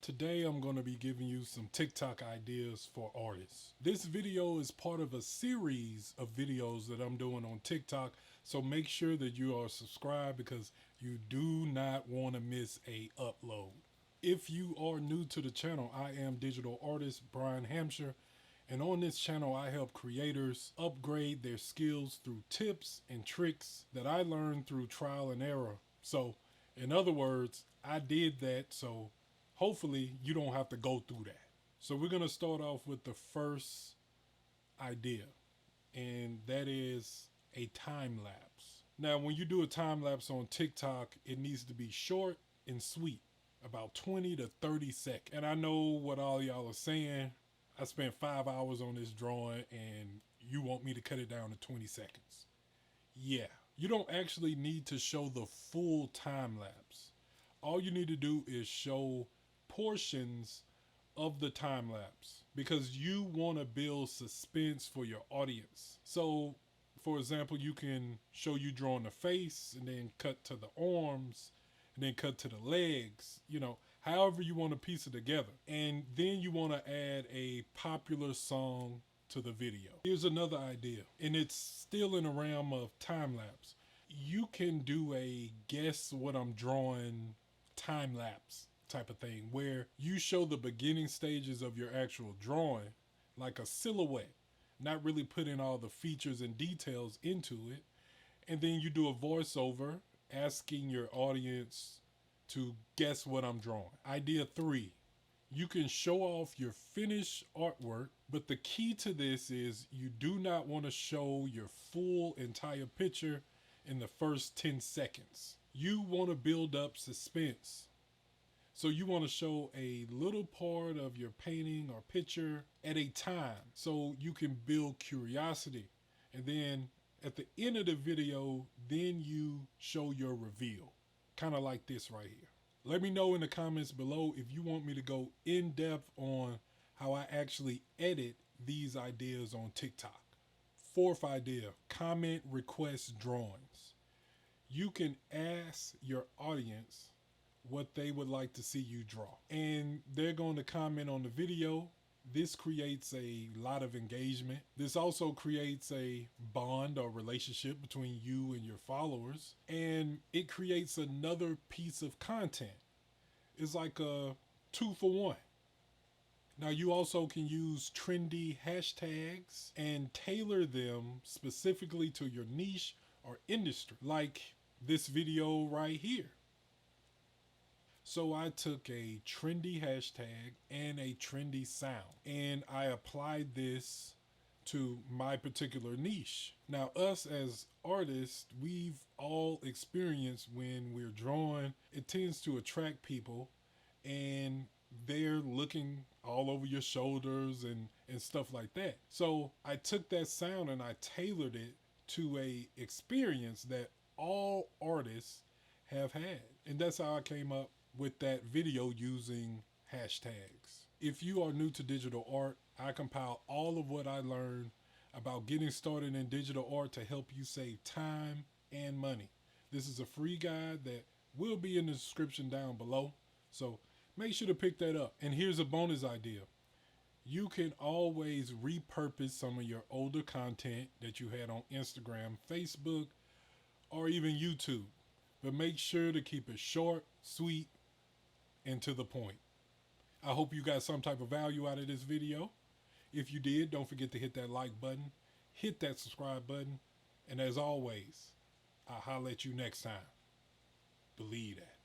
Today I'm going to be giving you some TikTok ideas for artists. This video is part of a series of videos that I'm doing on TikTok, so make sure that you are subscribed because you do not want to miss a upload. If you are new to the channel, I am digital artist Brian Hampshire, and on this channel I help creators upgrade their skills through tips and tricks that I learned through trial and error. So in other words, I did that, so hopefully you don't have to go through that. So we're going to start off with the first idea, and that is a time lapse. Now, when you do a time lapse on TikTok, it needs to be short and sweet, about 20 to 30 seconds. And I know what all y'all are saying. I spent 5 hours on this drawing and you want me to cut it down to 20 seconds. Yeah, you don't actually need to show the full time lapse. All you need to do is show portions of the time lapse because you want to build suspense for your audience. So for example, you can show you drawing the face and then cut to the arms and then cut to the legs, however you want to piece it together. And then you want to add a popular song to the video. Here's another idea, and it's still in the realm of time lapse. You can do a guess what I'm drawing time lapse type of thing where you show the beginning stages of your actual drawing like a silhouette, not really putting all the features and details into it, and then you do a voiceover asking your audience to guess what I'm drawing. Idea 3, you can show off your finished artwork, but the key to this is you do not want to show your full entire picture in the first 10 seconds. You want to build up suspense. So you want to show a little part of your painting or picture at a time so you can build curiosity. And then at the end of the video, then you show your reveal. Kind of like this right here. Let me know in the comments below if you want me to go in depth on how I actually edit these ideas on TikTok. Fourth idea, comment request drawings. You can ask your audience what they would like to see you draw, and they're going to comment on the video. This creates a lot of engagement. This also creates a bond or relationship between you and your followers, and it creates another piece of content. It's like a 2-for-1. Now you also can use trendy hashtags and tailor them specifically to your niche or industry, like this video right here. So I took a trendy hashtag and a trendy sound, and I applied this to my particular niche. Now, us as artists, we've all experienced when we're drawing, it tends to attract people and they're looking all over your shoulders and stuff like that. So I took that sound and I tailored it to a experience that all artists have had. And that's how I came up with that video using hashtags. If you are new to digital art, I compile all of what I learned about getting started in digital art to help you save time and money. This is a free guide that will be in the description down below, so make sure to pick that up. And here's a bonus idea. You can always repurpose some of your older content that you had on Instagram, Facebook, or even YouTube, but make sure to keep it short, sweet, and to the point. I hope you got some type of value out of this video. If you did, don't forget to hit that like button, hit that subscribe button, and as always, I'll holler at you next time. Believe that.